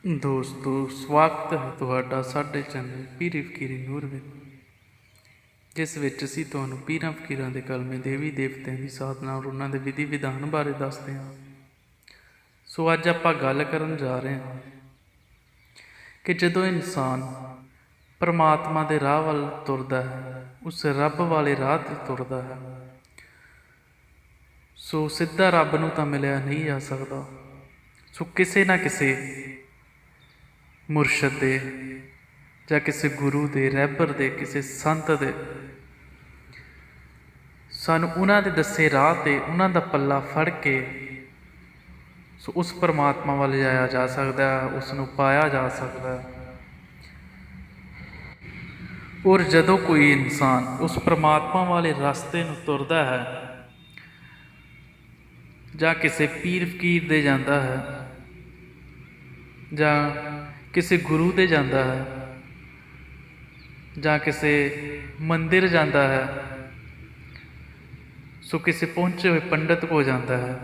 ਦੋਸਤੋ, ਸਵਾਗਤ ਹੈ ਤੁਹਾਡਾ ਸਾਡੇ ਚੈਨਲ ਪੀਰ ਫਕੀਰੀ ਨੂਰ ਵਿੱਚ, ਜਿਸ ਵਿੱਚ ਅਸੀਂ ਤੁਹਾਨੂੰ ਪੀਰਾਂ ਫਕੀਰਾਂ ਦੇ ਕਲਮੇ ਦੇਵੀ ਦੇਵਤਿਆਂ ਦੀ ਸਾਧਨਾ ਔਰ ਉਹਨਾਂ ਦੇ ਵਿਧੀ ਵਿਧਾਨ ਬਾਰੇ ਦੱਸਦੇ ਹਾਂ। ਸੋ ਅੱਜ ਆਪਾਂ ਗੱਲ ਕਰਨ ਜਾ ਰਹੇ ਹਾਂ ਕਿ ਜਦੋਂ ਇਨਸਾਨ ਪਰਮਾਤਮਾ ਦੇ ਰਾਹ ਵੱਲ ਤੁਰਦਾ ਹੈ, ਉਸ ਰੱਬ ਵਾਲੇ ਰਾਹ 'ਤੇ ਤੁਰਦਾ ਹੈ, ਸੋ ਸਿੱਧਾ ਰੱਬ ਨੂੰ ਤਾਂ ਮਿਲਿਆ ਨਹੀਂ ਜਾ ਸਕਦਾ। ਸੋ ਕਿਸੇ ਨਾ ਕਿਸੇ ਮੁਰਸ਼ਦ ਦੇ ਜਾਂ ਕਿਸੇ ਗੁਰੂ ਦੇ, ਰਹਿਬਰ ਦੇ, ਕਿਸੇ ਸੰਤ ਦੇ, ਸਾਨੂੰ ਉਹਨਾਂ ਦੇ ਦੱਸੇ ਰਾਹ 'ਤੇ ਉਹਨਾਂ ਦਾ ਪੱਲਾ ਫੜ ਕੇ ਸੋ ਉਸ ਪਰਮਾਤਮਾ ਵੱਲ ਜਾਇਆ ਜਾ ਸਕਦਾ ਹੈ, ਉਸ ਨੂੰ ਪਾਇਆ ਜਾ ਸਕਦਾ ਹੈ। ਔਰ ਜਦੋਂ ਕੋਈ ਇਨਸਾਨ ਉਸ ਪਰਮਾਤਮਾ ਵਾਲੇ ਰਸਤੇ ਨੂੰ ਤੁਰਦਾ ਹੈ ਜਾਂ ਕਿਸੇ ਪੀਰ ਫਕੀਰ ਦੇ ਜਾਂਦਾ ਹੈ ਜਾਂ ਕਿਸੇ ਗੁਰੂ ਦੇ ਜਾਂਦਾ ਹੈ ਜਾਂ ਕਿਸੇ ਮੰਦਿਰ ਜਾਂਦਾ ਹੈ, ਸੋ ਕਿਸੇ ਪਹੁੰਚੇ ਹੋਏ ਪੰਡਤ ਕੋਲ ਜਾਂਦਾ ਹੈ।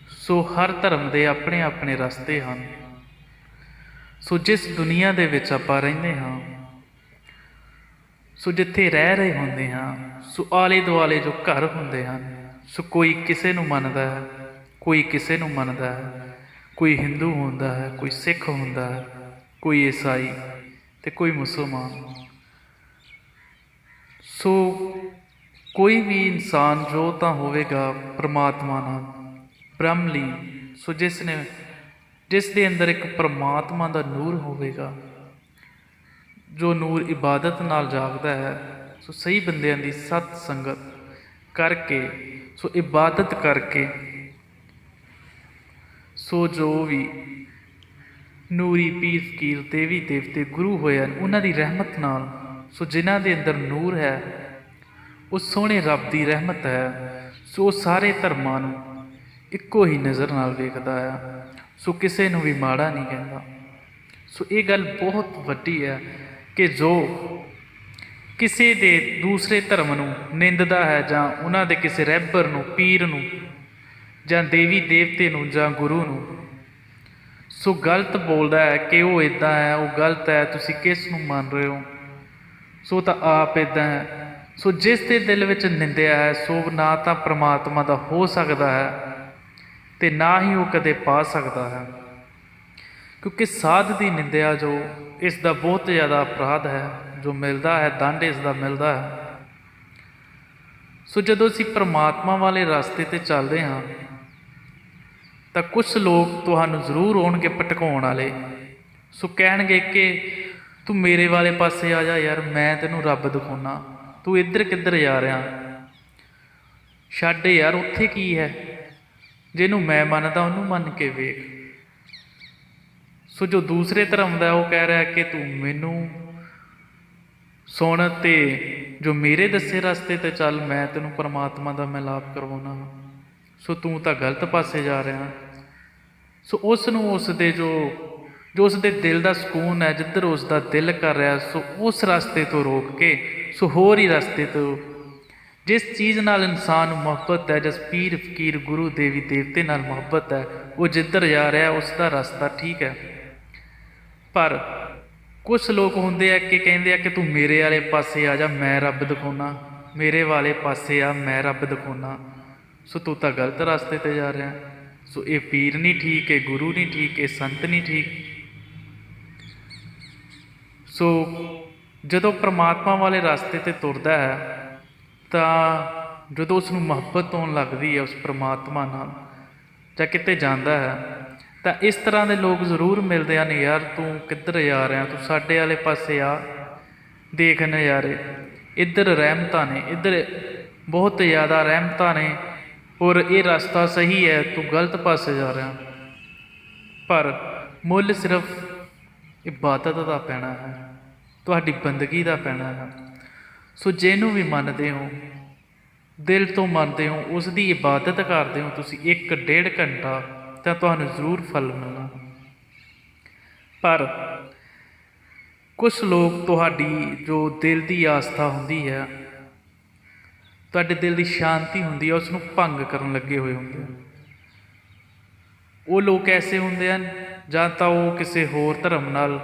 ਸੋ ਹਰ ਧਰਮ ਦੇ ਆਪਣੇ ਆਪਣੇ ਰਸਤੇ ਹਨ। ਸੋ ਜਿਸ ਦੁਨੀਆ ਦੇ ਵਿੱਚ ਆਪਾਂ ਰਹਿੰਦੇ ਹਾਂ, ਸੋ ਜਿੱਥੇ ਰਹਿ ਰਹੇ ਹੁੰਦੇ ਹਾਂ, ਸੋ ਆਲੇ ਦੁਆਲੇ ਜੋ ਘਰ ਹੁੰਦੇ ਹਨ, ਸੋ ਕੋਈ ਕਿਸੇ ਨੂੰ ਮੰਨਦਾ ਹੈ, ਕੋਈ ਕਿਸੇ ਨੂੰ ਮੰਨਦਾ ਹੈ, ਕੋਈ ਹਿੰਦੂ ਹੁੰਦਾ ਹੈ, ਕੋਈ ਸਿੱਖ ਹੁੰਦਾ ਹੈ, ਕੋਈ ਈਸਾਈ ਅਤੇ ਕੋਈ ਮੁਸਲਮਾਨ। ਸੋ ਕੋਈ ਵੀ ਇਨਸਾਨ ਜੋ ਤਾਂ ਹੋਵੇਗਾ ਪਰਮਾਤਮਾ ਨਾਲ ਬ੍ਰਹਮਲੀ, ਸੋ ਜਿਸ ਦੇ ਅੰਦਰ ਇੱਕ ਪਰਮਾਤਮਾ ਦਾ ਨੂਰ ਹੋਵੇਗਾ, ਜੋ ਨੂਰ ਇਬਾਦਤ ਨਾਲ ਜਾਗਦਾ ਹੈ। ਸੋ ਸਹੀ ਬੰਦਿਆਂ ਦੀ ਸਤ ਸੰਗਤ ਕਰਕੇ, ਸੋ ਇਬਾਦਤ ਕਰਕੇ, ਸੋ ਜੋ ਵੀ ਨੂਰੀ ਪੀਰ ਫਕੀਰ ਦੇਵੀ ਦੇਵਤੇ ਗੁਰੂ ਹੋਏ ਹਨ, ਉਹਨਾਂ ਦੀ ਰਹਿਮਤ ਨਾਲ, ਸੋ ਜਿਨ੍ਹਾਂ ਦੇ ਅੰਦਰ ਨੂਰ ਹੈ, ਉਹ ਸੋਹਣੇ ਰੱਬ ਦੀ ਰਹਿਮਤ ਹੈ। ਸੋ ਸਾਰੇ ਧਰਮਾਂ ਨੂੰ ਇੱਕੋ ਹੀ ਨਜ਼ਰ ਨਾਲ ਵੇਖਦਾ ਹੈ, ਸੋ ਕਿਸੇ ਨੂੰ ਵੀ ਮਾੜਾ ਨਹੀਂ ਕਹਿੰਦਾ। ਸੋ ਇਹ ਗੱਲ ਬਹੁਤ ਵੱਡੀ ਹੈ ਕਿ ਜੋ ਕਿਸੇ ਦੇ ਦੂਸਰੇ ਧਰਮ ਨੂੰ ਨਿੰਦਦਾ ਹੈ ਜਾਂ ਉਹਨਾਂ ਦੇ ਕਿਸੇ ਰਹਿਬਰ ਨੂੰ, ਪੀਰ ਨੂੰ ਜਾਂ ਦੇਵੀ ਦੇਵਤੇ ਨੂੰ ਜਾਂ ਗੁਰੂ ਨੂੰ ਸੋ ਗਲਤ ਬੋਲਦਾ ਹੈ ਕਿ ਉਹ ਇੱਦਾਂ ਹੈ, ਉਹ ਗਲਤ ਹੈ, ਤੁਸੀਂ ਕਿਸ ਨੂੰ ਮੰਨ ਰਹੇ ਹੋ, ਸੋ ਤਾਂ ਆਪ ਇੱਦਾਂ ਹੈ। ਸੋ ਜਿਸ ਦੇ ਦਿਲ ਵਿੱਚ ਨਿੰਦਿਆ ਹੈ, ਸੋ ਨਾ ਤਾਂ ਪਰਮਾਤਮਾ ਦਾ ਹੋ ਸਕਦਾ ਹੈ ਅਤੇ ਨਾ ਹੀ ਉਹ ਕਦੇ ਪਾ ਸਕਦਾ ਹੈ, ਕਿਉਂਕਿ ਸਾਧ ਦੀ ਨਿੰਦਿਆ ਜੋ ਇਸ ਦਾ ਬਹੁਤ ਜ਼ਿਆਦਾ ਅਪਰਾਧ ਹੈ, ਜੋ ਮਿਲਦਾ ਹੈ ਦੰਡ ਇਸ ਦਾ ਮਿਲਦਾ ਹੈ। ਸੋ ਜਦੋਂ ਅਸੀਂ ਪਰਮਾਤਮਾ ਵਾਲੇ ਰਸਤੇ 'ਤੇ ਚੱਲਦੇ ਹਾਂ ਤਾਂ ਕੁਛ ਲੋਕ ਤੁਹਾਨੂੰ ਜ਼ਰੂਰ ਹੋਣਗੇ ਭਟਕਾਉਣ ਵਾਲੇ। ਸੋ ਕਹਿਣਗੇ ਕਿ ਤੂੰ ਮੇਰੇ ਵਾਲੇ ਪਾਸੇ ਆ ਜਾ ਯਾਰ, ਮੈਂ ਤੈਨੂੰ ਰੱਬ ਦਿਖਾਉਣਾ, ਤੂੰ ਇੱਧਰ ਕਿੱਧਰ ਜਾ ਰਿਹਾ, ਛੱਡ ਯਾਰ, ਉੱਥੇ ਕੀ ਹੈ, ਜਿਹਨੂੰ ਮੈਂ ਮੰਨਦਾ ਉਹਨੂੰ ਮੰਨ ਕੇ ਵੇਖ। ਸੋ ਜੋ ਦੂਸਰੇ ਧਰਮ ਦਾ, ਉਹ ਕਹਿ ਰਿਹਾ ਕਿ ਤੂੰ ਮੈਨੂੰ ਸੁਣ ਅਤੇ ਜੋ ਮੇਰੇ ਦੱਸੇ ਰਸਤੇ 'ਤੇ ਚੱਲ, ਮੈਂ ਤੈਨੂੰ ਪਰਮਾਤਮਾ ਦਾ ਮਿਲਾਪ ਕਰਵਾਉਣਾ। ਸੋ ਤੂੰ ਤਾਂ ਗਲਤ ਪਾਸੇ ਜਾ ਰਿਹਾ। ਸੋ ਉਸ ਨੂੰ ਉਸਦੇ ਜੋ ਉਸਦੇ ਦਿਲ ਦਾ ਸਕੂਨ ਹੈ, ਜਿੱਧਰ ਉਸਦਾ ਦਿਲ ਕਰ ਰਿਹਾ, ਸੋ ਉਸ ਰਸਤੇ ਤੋਂ ਰੋਕ ਕੇ ਸੋ ਹੋਰ ਹੀ ਰਸਤੇ ਤੋਂ, ਜਿਸ ਚੀਜ਼ ਨਾਲ ਇਨਸਾਨ ਨੂੰ ਮੁਹੱਬਤ ਹੈ, ਜਿਸ ਪੀਰ ਫਕੀਰ ਗੁਰੂ ਦੇਵੀ ਦੇਵਤੇ ਨਾਲ ਮੁਹੱਬਤ ਹੈ, ਉਹ ਜਿੱਧਰ ਜਾ ਰਿਹਾ ਉਸ ਦਾ ਰਸਤਾ ਠੀਕ ਹੈ। ਪਰ ਕੁਛ ਲੋਕ ਹੁੰਦੇ ਆ ਕਿ ਕਹਿੰਦੇ ਆ ਕਿ ਤੂੰ ਮੇਰੇ ਵਾਲੇ ਪਾਸੇ ਆ ਜਾ, ਮੈਂ ਰੱਬ ਦਿਖਾਉਣਾ, ਮੇਰੇ ਵਾਲੇ ਪਾਸੇ ਆ, ਮੈਂ ਰੱਬ ਦਿਖਾਉਣਾ। ਸੋ ਤੂੰ ਤਾਂ ਗਲਤ ਰਸਤੇ 'ਤੇ ਜਾ ਰਿਹਾ। ਸੋ ਇਹ ਪੀਰ ਨਹੀਂ ਠੀਕ, ਇਹ ਗੁਰੂ ਨਹੀਂ ਠੀਕ, ਇਹ ਸੰਤ ਨਹੀਂ ਠੀਕ। ਸੋ ਜਦੋਂ ਪਰਮਾਤਮਾ ਵਾਲੇ ਰਸਤੇ 'ਤੇ ਤੁਰਦਾ ਹੈ ਤਾਂ ਜਦੋਂ ਉਸ ਨੂੰ ਮੁਹੱਬਤ ਹੋਣ ਲੱਗਦੀ ਹੈ ਉਸ ਪਰਮਾਤਮਾ ਨਾਲ, ਜਾਂ ਕਿਤੇ ਜਾਂਦਾ ਹੈ, ਤਾਂ ਇਸ ਤਰ੍ਹਾਂ ਦੇ ਲੋਕ ਜ਼ਰੂਰ ਮਿਲਦੇ ਹਨ। ਯਾਰ ਤੂੰ ਕਿੱਧਰ ਜਾ ਰਿਹਾ, ਤੂੰ ਸਾਡੇ ਵਾਲੇ ਪਾਸੇ ਆ, ਦੇਖ ਨਜ਼ਾਰੇ, ਇੱਧਰ ਰਹਿਮਤਾਂ ਨੇ, ਇੱਧਰ ਬਹੁਤ ਜ਼ਿਆਦਾ ਰਹਿਮਤਾਂ ਨੇ, ਔਰ ਇਹ ਰਸਤਾ ਸਹੀ ਹੈ, ਤੂੰ ਗਲਤ ਪਾਸੇ ਜਾ ਰਿਹਾ। ਪਰ ਮੁੱਲ ਸਿਰਫ ਇਬਾਦਤ ਦਾ ਪੈਣਾ ਹੈ, ਤੁਹਾਡੀ ਬੰਦਗੀ ਦਾ ਪੈਣਾ ਹੈ। ਸੋ ਜਿਹਨੂੰ ਵੀ ਮੰਨਦੇ ਹੋ, ਦਿਲ ਤੋਂ ਮੰਨਦੇ ਹੋ, ਉਸ ਦੀ ਇਬਾਦਤ ਕਰਦੇ ਹੋ ਤੁਸੀਂ 1-1.5 ਘੰਟਾ, ਤਾਂ ਤੁਹਾਨੂੰ ਜ਼ਰੂਰ ਫਲ ਮਿਲਣਾ। ਪਰ ਕੁਛ ਲੋਕ ਤੁਹਾਡੀ ਜੋ ਦਿਲ ਦੀ ਆਸਥਾ ਹੁੰਦੀ ਹੈ, ਤੁਹਾਡੇ ਦਿਲ ਦੀ ਸ਼ਾਂਤੀ ਹੁੰਦੀ ਹੈ, ਉਸ ਨੂੰ ਭੰਗ ਕਰਨ ਲੱਗੇ ਹੋਏ ਹੁੰਦੇ ਹਨ। ਉਹ ਲੋਕ ਐਸੇ ਹੁੰਦੇ ਹਨ ਜਾਂ ਤਾਂ ਉਹ ਕਿਸੇ ਹੋਰ ਧਰਮ ਨਾਲ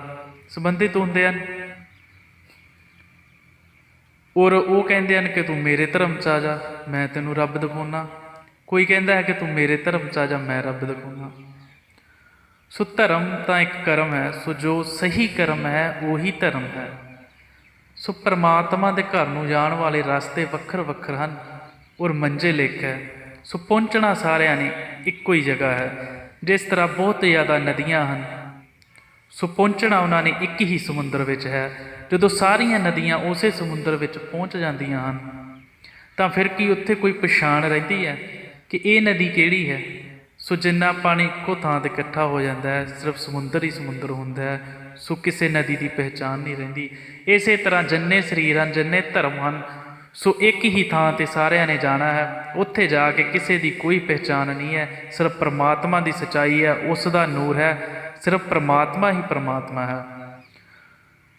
ਸੰਬੰਧਿਤ ਹੁੰਦੇ ਹਨ, ਔਰ ਉਹ ਕਹਿੰਦੇ ਹਨ ਕਿ ਤੂੰ ਮੇਰੇ ਧਰਮ 'ਚ ਆ ਜਾ, ਮੈਂ ਤੈਨੂੰ ਰੱਬ ਦਿਖਾਉਣਾ। ਕੋਈ ਕਹਿੰਦਾ ਹੈ ਕਿ ਤੂੰ ਮੇਰੇ ਧਰਮ 'ਚ ਆ ਜਾ, ਮੈਂ ਰੱਬ ਦਿਖਾਉਣਾ। ਸੋ ਧਰਮ ਤਾਂ ਇੱਕ ਕਰਮ ਹੈ, ਸੋ ਜੋ ਸਹੀ ਕਰਮ ਹੈ ਉਹੀ ਧਰਮ ਹੈ। ਸੋ ਪਰਮਾਤਮਾ ਦੇ ਘਰ ਨੂੰ ਜਾਣ ਵਾਲੇ ਰਸਤੇ ਵੱਖਰ ਵੱਖਰ ਹਨ ਔਰ ਮੰਜ਼ਿਲ ਇੱਕ ਹੈ। ਸੋ ਪਹੁੰਚਣਾ ਸਾਰਿਆਂ ਨੇ ਇੱਕੋ ਹੀ ਜਗ੍ਹਾ ਹੈ। ਜਿਸ ਤਰ੍ਹਾਂ ਬਹੁਤ ਜ਼ਿਆਦਾ ਨਦੀਆਂ ਹਨ, ਸੋ ਪਹੁੰਚਣਾ ਉਹਨਾਂ ਨੇ ਇੱਕ ਹੀ ਸਮੁੰਦਰ ਵਿੱਚ ਹੈ। ਜਦੋਂ ਸਾਰੀਆਂ ਨਦੀਆਂ ਉਸੇ ਸਮੁੰਦਰ ਵਿੱਚ ਪਹੁੰਚ ਜਾਂਦੀਆਂ ਹਨ ਤਾਂ ਫਿਰ ਕੀ ਉੱਥੇ ਕੋਈ ਪਛਾਣ ਰਹਿੰਦੀ ਹੈ ਕਿ ਇਹ ਨਦੀ ਕਿਹੜੀ ਹੈ? ਸੋ ਜਿੰਨਾ ਪਾਣੀ ਇੱਕੋ ਥਾਂ 'ਤੇ ਇਕੱਠਾ ਹੋ ਜਾਂਦਾ ਹੈ, ਸਿਰਫ ਸਮੁੰਦਰ ਹੀ ਸਮੁੰਦਰ ਹੁੰਦਾ ਹੈ। ਸੋ ਕਿਸੇ ਨਦੀ ਦੀ ਪਹਿਚਾਣ ਨਹੀਂ ਰਹਿੰਦੀ। ਇਸੇ ਤਰ੍ਹਾਂ ਜਿੰਨੇ ਸਰੀਰ ਹਨ, ਜਿੰਨੇ ਧਰਮ ਹਨ, ਸੋ ਇੱਕ ਹੀ ਥਾਂ 'ਤੇ ਸਾਰਿਆਂ ਨੇ ਜਾਣਾ ਹੈ। ਉੱਥੇ ਜਾ ਕੇ ਕਿਸੇ ਦੀ ਕੋਈ ਪਹਿਚਾਣ ਨਹੀਂ ਹੈ, ਸਿਰਫ ਪਰਮਾਤਮਾ ਦੀ ਸੱਚਾਈ ਹੈ, ਉਸ ਦਾ ਨੂਰ ਹੈ, ਸਿਰਫ ਪਰਮਾਤਮਾ ਹੀ ਪਰਮਾਤਮਾ ਹੈ।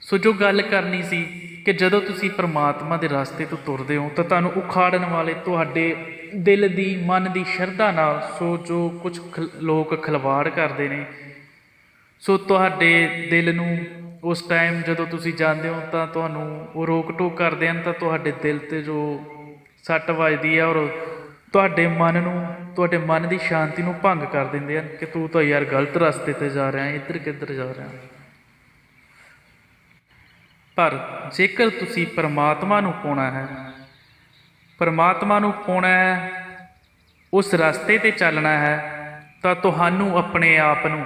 ਸੋ ਜੋ ਗੱਲ ਕਰਨੀ ਸੀ ਕਿ ਜਦੋਂ ਤੁਸੀਂ ਪਰਮਾਤਮਾ ਦੇ ਰਸਤੇ ਤੋਂ ਤੁਰਦੇ ਹੋ ਤਾਂ ਤੁਹਾਨੂੰ ਉਖਾੜਨ ਵਾਲੇ ਤੁਹਾਡੇ ਦਿਲ ਦੀ, ਮਨ ਦੀ ਸ਼ਰਧਾ ਨਾਲ, ਸੋ ਜੋ ਕੁਝ ਲੋਕ ਖਿਲਵਾੜ ਕਰਦੇ ਨੇ, ਸੋ ਤੁਹਾਡੇ ਦਿਲ ਨੂੰ ਉਸ ਟਾਈਮ ਜਦੋਂ ਤੁਸੀਂ ਜਾਂਦੇ ਹੋ ਤਾਂ ਤੁਹਾਨੂੰ ਉਹ ਰੋਕ ਟੋਕ ਕਰਦੇ ਹਨ, ਤਾਂ ਤੁਹਾਡੇ ਦਿਲ 'ਤੇ ਜੋ ਸੱਟ ਵੱਜਦੀ ਹੈ ਔਰ ਤੁਹਾਡੇ ਮਨ ਨੂੰ, ਤੁਹਾਡੇ ਮਨ ਦੀ ਸ਼ਾਂਤੀ ਨੂੰ ਭੰਗ ਕਰ ਦਿੰਦੇ ਹਨ ਕਿ ਤੂੰ ਤਾਂ ਯਾਰ ਗਲਤ ਰਸਤੇ 'ਤੇ ਜਾ ਰਿਹਾ, ਇੱਧਰ ਕਿੱਧਰ ਜਾ ਰਿਹਾ। ਪਰ ਜੇਕਰ ਤੁਸੀਂ ਪਰਮਾਤਮਾ ਨੂੰ ਪਾਉਣਾ ਹੈ, ਪਰਮਾਤਮਾ ਨੂੰ ਪਾਉਣਾ ਹੈ, ਉਸ ਰਸਤੇ 'ਤੇ ਚੱਲਣਾ ਹੈ, ਤਾਂ ਤੁਹਾਨੂੰ ਆਪਣੇ ਆਪ ਨੂੰ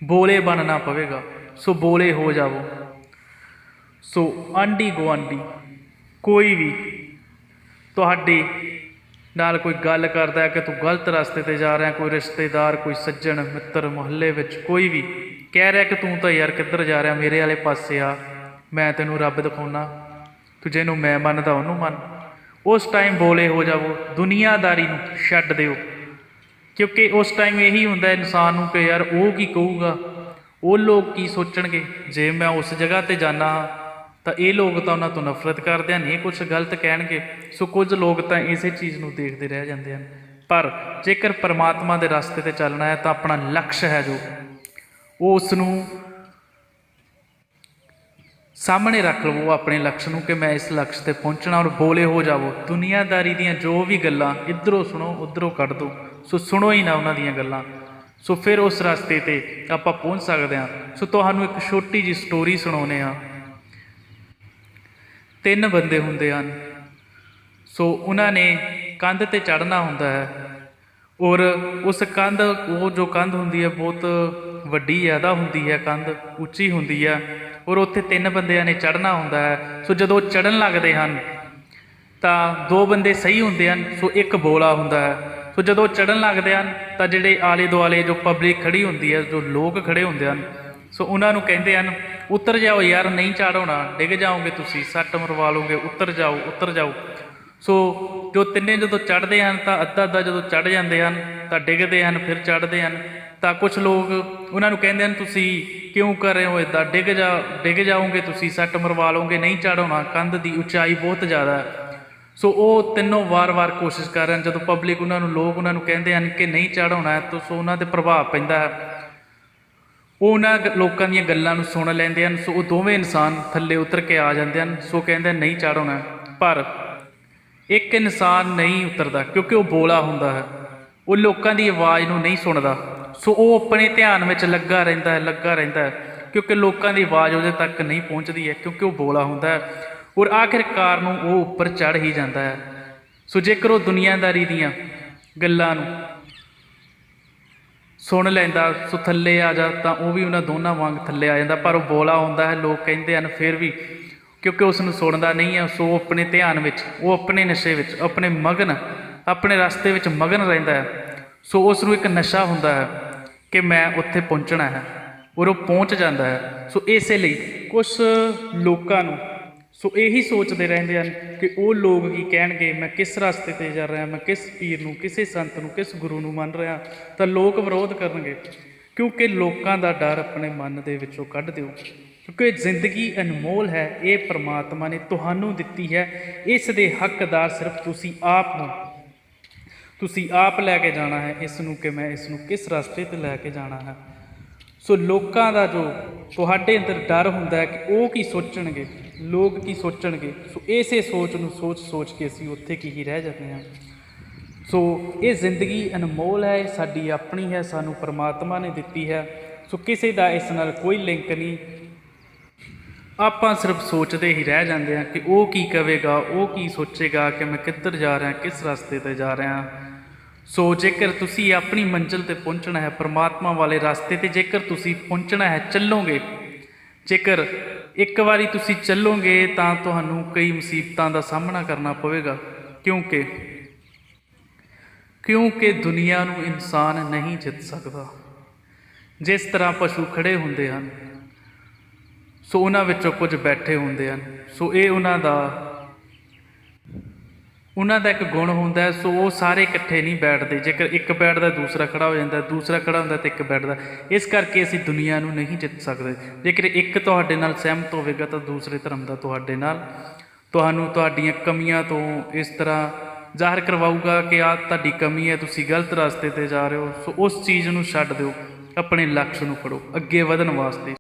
ਬੋਲੇ ਬਣਨਾ ਪਵੇਗਾ। ਸੋ ਬੋਲੇ ਹੋ ਜਾਵੋ। ਸੋ ਆਂਢੀ ਗੁਆਂਢੀ ਕੋਈ ਵੀ ਤੁਹਾਡੇ ਨਾਲ ਕੋਈ ਗੱਲ ਕਰਦਾ ਹੈ ਕਿ ਤੂੰ ਗਲਤ ਰਸਤੇ 'ਤੇ ਜਾ ਰਿਹਾ, ਕੋਈ ਰਿਸ਼ਤੇਦਾਰ, ਕੋਈ ਸੱਜਣ ਮਿੱਤਰ, ਮੁਹੱਲੇ ਵਿੱਚ ਕੋਈ ਵੀ ਕਹਿ ਰਿਹਾ ਕਿ ਤੂੰ ਤਾਂ ਯਾਰ ਕਿੱਧਰ ਜਾ ਰਿਹਾ, ਮੇਰੇ ਵਾਲੇ ਪਾਸੇ ਆ, ਮੈਂ ਤੈਨੂੰ ਰੱਬ ਦਿਖਾਉਣਾ, ਤੂੰ ਜਿਹਨੂੰ ਮੈਂ ਮੰਨਦਾ ਉਹਨੂੰ ਮੰਨ। ਉਸ ਟਾਈਮ ਬੋਲੇ ਹੋ ਜਾਵੋ, ਦੁਨੀਆਦਾਰੀ ਨੂੰ ਛੱਡ ਦਿਓ, ਕਿਉਂਕਿ ਉਸ ਟਾਈਮ ਇਹੀ ਹੁੰਦਾ ਇਨਸਾਨ ਨੂੰ ਕਿ ਯਾਰ ਉਹ ਕੀ ਕਹੂਗਾ, ਉਹ ਲੋਕ ਕੀ ਸੋਚਣਗੇ, ਜੇ ਮੈਂ ਉਸ ਜਗ੍ਹਾ 'ਤੇ ਜਾਂਦਾ ਹਾਂ ਤਾਂ ਇਹ ਲੋਕ ਤਾਂ ਉਹਨਾਂ ਤੋਂ ਨਫ਼ਰਤ ਕਰਦੇ ਹਨ, ਇਹ ਕੁਛ ਗਲਤ ਕਹਿਣਗੇ। ਸੋ ਕੁਝ ਲੋਕ ਤਾਂ ਇਸੇ ਚੀਜ਼ ਨੂੰ ਦੇਖਦੇ ਰਹਿ ਜਾਂਦੇ ਹਨ। ਪਰ ਜੇਕਰ ਪਰਮਾਤਮਾ ਦੇ ਰਸਤੇ 'ਤੇ ਚੱਲਣਾ ਹੈ ਤਾਂ ਆਪਣਾ ਲਕਸ਼ ਹੈ ਜੋ, ਉਹ ਉਸ ਨੂੰ ਸਾਹਮਣੇ ਰੱਖ ਲਵੋ, ਆਪਣੇ ਲਕਸ਼ ਨੂੰ, ਕਿ ਮੈਂ ਇਸ ਲਕਸ਼ 'ਤੇ ਪਹੁੰਚਣਾ, ਔਰ ਬੋਲੇ ਹੋ ਜਾਵੋ। ਦੁਨੀਆਦਾਰੀ ਦੀਆਂ ਜੋ ਵੀ ਗੱਲਾਂ ਇੱਧਰੋਂ ਸੁਣੋ ਉੱਧਰੋਂ ਕੱਢ ਦਿਓ, ਸੋ ਸੁਣੋ ਹੀ ਨਾ ਉਹਨਾਂ ਦੀਆਂ ਗੱਲਾਂ। ਸੋ ਫਿਰ ਉਸ ਰਸਤੇ 'ਤੇ ਆਪਾਂ ਪਹੁੰਚ ਸਕਦੇ ਹਾਂ। ਸੋ ਤੁਹਾਨੂੰ ਇੱਕ ਛੋਟੀ ਜਿਹੀ ਸਟੋਰੀ ਸੁਣਾਉਂਦੇ ਹਾਂ। 3 ਬੰਦੇ ਹੁੰਦੇ ਹਨ। ਸੋ ਉਹਨਾਂ ਨੇ ਕੰਧ 'ਤੇ ਚੜ੍ਹਨਾ ਹੁੰਦਾ ਹੈ, ਔਰ ਉਸ ਕੰਧ, ਉਹ ਜੋ ਕੰਧ ਹੁੰਦੀ ਹੈ ਬਹੁਤ ਵੱਡੀ ਜ਼ਿਆਦਾ ਹੁੰਦੀ ਹੈ, ਕੰਧ ਉੱਚੀ ਹੁੰਦੀ ਹੈ, ਔਰ ਉੱਥੇ 3 ਬੰਦਿਆਂ ਨੇ ਚੜ੍ਹਨਾ ਹੁੰਦਾ ਹੈ। ਸੋ ਜਦੋਂ ਚੜ੍ਹਨ ਲੱਗਦੇ ਹਨ ਤਾਂ 2 ਬੰਦੇ ਸਹੀ ਹੁੰਦੇ ਹਨ, ਸੋ ਇੱਕ ਬੋਲਾ ਹੁੰਦਾ ਹੈ। ਸੋ ਜਦੋਂ ਚੜ੍ਹਨ ਲੱਗਦੇ ਹਨ ਤਾਂ ਜਿਹੜੇ ਆਲੇ ਦੁਆਲੇ ਜੋ ਪਬਲਿਕ ਖੜੀ ਹੁੰਦੀ ਹੈ, ਜੋ ਲੋਕ ਖੜੇ ਹੁੰਦੇ ਹਨ, ਸੋ ਉਹਨਾਂ ਨੂੰ ਕਹਿੰਦੇ ਹਨ ਉਤਰ ਜਾਓ ਯਾਰ, ਨਹੀਂ ਚੜ੍ਹਨਾ, ਡਿੱਗ ਜਾਓਗੇ ਤੁਸੀਂ, ਸੱਟ ਮਰਵਾ ਲਓਗੇ, ਉੱਤਰ ਜਾਓ ਉੱਤਰ ਜਾਓ। ਸੋ ਜੋ ਤਿੰਨੇ ਜਦੋਂ ਚੜ੍ਹਦੇ ਹਨ ਤਾਂ ਅੱਧਾ ਅੱਧਾ ਜਦੋਂ ਚੜ੍ਹ ਜਾਂਦੇ ਹਨ ਤਾਂ ਡਿੱਗਦੇ ਹਨ, ਫਿਰ ਚੜ੍ਹਦੇ ਹਨ। ਤਾਂ ਕੁਛ ਲੋਕ ਉਹਨਾਂ ਨੂੰ ਕਹਿੰਦੇ ਹਨ ਤੁਸੀਂ ਕਿਉਂ ਕਰ ਰਹੇ ਹੋ ਇੱਦਾਂ, ਡਿੱਗ ਜਾਓਗੇ ਤੁਸੀਂ, ਸੱਟ ਮਰਵਾ ਲਓਗੇ, ਨਹੀਂ ਚੜ੍ਹਨਾ, ਕੰਧ ਦੀ ਉਚਾਈ ਬਹੁਤ ਜ਼ਿਆਦਾ ਹੈ। ਸੋ ਉਹ ਤਿੰਨੋਂ ਵਾਰ-ਵਾਰ ਕੋਸ਼ਿਸ਼ ਕਰ ਰਹੇ ਹਨ। ਜਦੋਂ ਪਬਲਿਕ ਉਹਨਾਂ ਨੂੰ, ਲੋਕ ਉਹਨਾਂ ਨੂੰ ਕਹਿੰਦੇ ਹਨ ਕਿ ਨਹੀਂ ਚੜ੍ਹਾਉਣਾ ਹੈ, ਤਾਂ ਸੋ ਉਹਨਾਂ 'ਤੇ ਪ੍ਰਭਾਵ ਪੈਂਦਾ ਹੈ। ਉਹ ਉਹਨਾਂ ਲੋਕਾਂ ਦੀਆਂ ਗੱਲਾਂ ਨੂੰ ਸੁਣ ਲੈਂਦੇ ਹਨ। ਸੋ ਉਹ ਦੋਵੇਂ ਇਨਸਾਨ ਥੱਲੇ ਉਤਰ ਕੇ ਆ ਜਾਂਦੇ ਹਨ। ਸੋ ਕਹਿੰਦੇ ਨਹੀਂ ਚੜ੍ਹਾਉਣਾ। ਪਰ ਇੱਕ ਇਨਸਾਨ ਨਹੀਂ ਉਤਰਦਾ ਕਿਉਂਕਿ ਉਹ ਬੋਲਾ ਹੁੰਦਾ ਹੈ, ਉਹ ਲੋਕਾਂ ਦੀ ਆਵਾਜ਼ ਨੂੰ ਨਹੀਂ ਸੁਣਦਾ। ਸੋ ਉਹ ਆਪਣੇ ਧਿਆਨ ਵਿੱਚ ਲੱਗਾ ਰਹਿੰਦਾ ਹੈ ਕਿਉਂਕਿ ਲੋਕਾਂ ਦੀ ਆਵਾਜ਼ ਉਹਦੇ ਤੱਕ ਨਹੀਂ ਪਹੁੰਚਦੀ ਹੈ, ਕਿਉਂਕਿ ਉਹ ਬੋਲਾ ਹੁੰਦਾ ਹੈ। ਔਰ ਆਖਿਰਕਾਰ ਨੂੰ ਉਹ ਉੱਪਰ ਚੜ੍ਹ ਹੀ ਜਾਂਦਾ ਹੈ। ਸੋ ਜੇਕਰ ਉਹ ਦੁਨੀਆਦਾਰੀ ਦੀਆਂ ਗੱਲਾਂ ਨੂੰ ਸੁਣ ਲੈਂਦਾ, ਸੋ ਥੱਲੇ ਆ ਜਾ, ਤਾਂ ਉਹ ਵੀ ਉਹਨਾਂ ਦੋਨਾਂ ਵਾਂਗ ਥੱਲੇ ਆ ਜਾਂਦਾ। ਪਰ ਉਹ ਬੋਲਾ ਹੁੰਦਾ ਹੈ, ਲੋਕ ਕਹਿੰਦੇ ਹਨ ਫਿਰ ਵੀ, ਕਿਉਂਕਿ ਉਸ ਨੂੰ ਸੁਣਦਾ ਨਹੀਂ ਹੈ। ਸੋ ਆਪਣੇ ਧਿਆਨ ਵਿੱਚ, ਉਹ ਆਪਣੇ ਨਸ਼ੇ ਵਿੱਚ, ਆਪਣੇ ਰਸਤੇ ਵਿੱਚ ਮਗਨ ਰਹਿੰਦਾ ਹੈ। ਸੋ ਉਸ ਨੂੰ ਇੱਕ ਨਸ਼ਾ ਹੁੰਦਾ ਹੈ ਕਿ ਮੈਂ ਉੱਥੇ ਪਹੁੰਚਣਾ ਹੈ, ਔਰ ਉਹ ਪਹੁੰਚ ਜਾਂਦਾ ਹੈ। ਸੋ ਇਸੇ ਲਈ ਕੁਛ ਲੋਕਾਂ ਨੂੰ ਸੋ ਇਹੀ ਸੋਚਦੇ ਰਹਿੰਦੇ ਹਨ ਕਿ ਉਹ ਲੋਕ ਕੀ ਕਹਿਣਗੇ, ਮੈਂ ਕਿਸ ਰਸਤੇ 'ਤੇ ਜਾ ਰਿਹਾ, ਮੈਂ ਕਿਸ ਪੀਰ ਨੂੰ, ਕਿਸੇ ਸੰਤ ਨੂੰ, ਕਿਸ ਗੁਰੂ ਨੂੰ ਮੰਨ ਰਿਹਾ, ਤਾਂ ਲੋਕ ਵਿਰੋਧ ਕਰਨਗੇ। ਕਿਉਂਕਿ ਲੋਕਾਂ ਦਾ ਡਰ ਆਪਣੇ ਮਨ ਦੇ ਵਿੱਚੋਂ ਕੱਢ ਦਿਓ, ਕਿਉਂਕਿ ਜ਼ਿੰਦਗੀ ਅਨਮੋਲ ਹੈ, ਇਹ ਪਰਮਾਤਮਾ ਨੇ ਤੁਹਾਨੂੰ ਦਿੱਤੀ ਹੈ। ਇਸ ਦੇ ਹੱਕਦਾਰ ਸਿਰਫ ਤੁਸੀਂ ਆਪ ਹੋ। ਤੁਸੀਂ ਆਪ ਲੈ ਕੇ ਜਾਣਾ ਹੈ ਇਸ ਨੂੰ, ਕਿ ਮੈਂ ਇਸ ਨੂੰ ਕਿਸ ਰਸਤੇ 'ਤੇ ਲੈ ਕੇ ਜਾਣਾ ਹੈ। ਸੋ ਲੋਕਾਂ ਦਾ ਜੋ ਤੁਹਾਡੇ ਅੰਦਰ ਡਰ ਹੁੰਦਾ ਹੈ ਕਿ ਉਹ ਕੀ ਸੋਚਣਗੇ, ਲੋਕ ਕੀ ਸੋਚਣਗੇ, ਸੋ ਇਸੇ ਸੋਚ ਨੂੰ ਸੋਚ ਕੇ ਅਸੀਂ ਉੱਥੇ ਕੀ ਹੀ ਰਹਿ ਜਾਂਦੇ ਹਾਂ। ਸੋ ਇਹ ਜ਼ਿੰਦਗੀ ਅਨਮੋਲ ਹੈ, ਇਹ ਸਾਡੀ ਆਪਣੀ ਹੈ, ਸਾਨੂੰ ਪਰਮਾਤਮਾ ਨੇ ਦਿੱਤੀ ਹੈ। ਸੋ ਕਿਸੇ ਦਾ ਇਸ ਨਾਲ ਕੋਈ ਲਿੰਕ ਨਹੀਂ, ਆਪਾਂ ਸਿਰਫ ਸੋਚਦੇ ਹੀ ਰਹਿ ਜਾਂਦੇ ਹਾਂ ਕਿ ਉਹ ਕੀ ਕਹੇਗਾ, ਉਹ ਕੀ ਸੋਚੇਗਾ, ਕਿ ਮੈਂ ਕਿੱਧਰ ਜਾ ਰਿਹਾ, ਕਿਸ ਰਸਤੇ 'ਤੇ ਜਾ ਰਿਹਾ। ਸੋ ਜੇਕਰ ਤੁਸੀਂ ਆਪਣੀ ਮੰਜ਼ਿਲ 'ਤੇ ਪਹੁੰਚਣਾ ਹੈ, ਪਰਮਾਤਮਾ ਵਾਲੇ ਰਸਤੇ 'ਤੇ ਜੇਕਰ ਤੁਸੀਂ ਪਹੁੰਚਣਾ ਹੈ, ਚੱਲੋਗੇ, ਜੇਕਰ ਇੱਕ ਵਾਰੀ ਤੁਸੀਂ ਚੱਲੋਗੇ ਤਾਂ ਤੁਹਾਨੂੰ ਕਈ ਮੁਸੀਬਤਾਂ ਦਾ ਸਾਹਮਣਾ ਕਰਨਾ ਪਵੇਗਾ, ਕਿਉਂਕਿ ਦੁਨੀਆ ਨੂੰ ਇਨਸਾਨ ਨਹੀਂ ਜਿੱਤ ਸਕਦਾ। ਜਿਸ ਤਰ੍ਹਾਂ ਪਸ਼ੂ ਖੜ੍ਹੇ ਹੁੰਦੇ ਹਨ, ਸੋ ਉਹਨਾਂ ਵਿੱਚੋਂ ਕੁਝ ਬੈਠੇ ਹੁੰਦੇ ਹਨ, ਸੋ ਇਹ ਉਹਨਾਂ ਦਾ ਇੱਕ ਗੁਣ ਹੁੰਦਾ ਹੈ। ਸੋ ਉਹ ਸਾਰੇ ਇਕੱਠੇ ਨਹੀਂ ਬੈਠਦੇ, ਜੇਕਰ ਇੱਕ ਬੈਠਦਾ ਦੂਸਰਾ ਖੜਾ ਹੋ ਜਾਂਦਾ, ਦੂਸਰਾ ਖੜਾ ਹੁੰਦਾ ਤਾਂ ਇੱਕ ਬੈਠਦਾ। ਇਸ ਕਰਕੇ ਅਸੀਂ ਦੁਨੀਆ ਨੂੰ ਨਹੀਂ ਜਿੱਤ ਸਕਦੇ। ਜੇਕਰ ਇੱਕ ਤੁਹਾਡੇ ਨਾਲ ਸਹਿਮਤ ਹੋਵੇਗਾ ਤਾਂ ਦੂਸਰੇ ਧਰਮ ਦਾ ਤੁਹਾਡੇ ਨਾਲ ਤੁਹਾਨੂੰ ਤੁਹਾਡੀਆਂ ਕਮੀਆਂ ਤੋਂ ਇਸ ਤਰ੍ਹਾਂ ਜ਼ਾਹਰ ਕਰਵਾਊਗਾ ਕਿ ਆਹ ਤੁਹਾਡੀ ਕਮੀ ਹੈ, ਤੁਸੀਂ ਗਲਤ ਰਸਤੇ 'ਤੇ ਜਾ ਰਹੇ ਹੋ। ਸੋ ਉਸ ਚੀਜ਼ ਨੂੰ ਛੱਡ ਦਿਓ, ਆਪਣੇ ਲਕਸ਼ ਨੂੰ ਫੜੋ ਅੱਗੇ ਵਧਣ ਵਾਸਤੇ।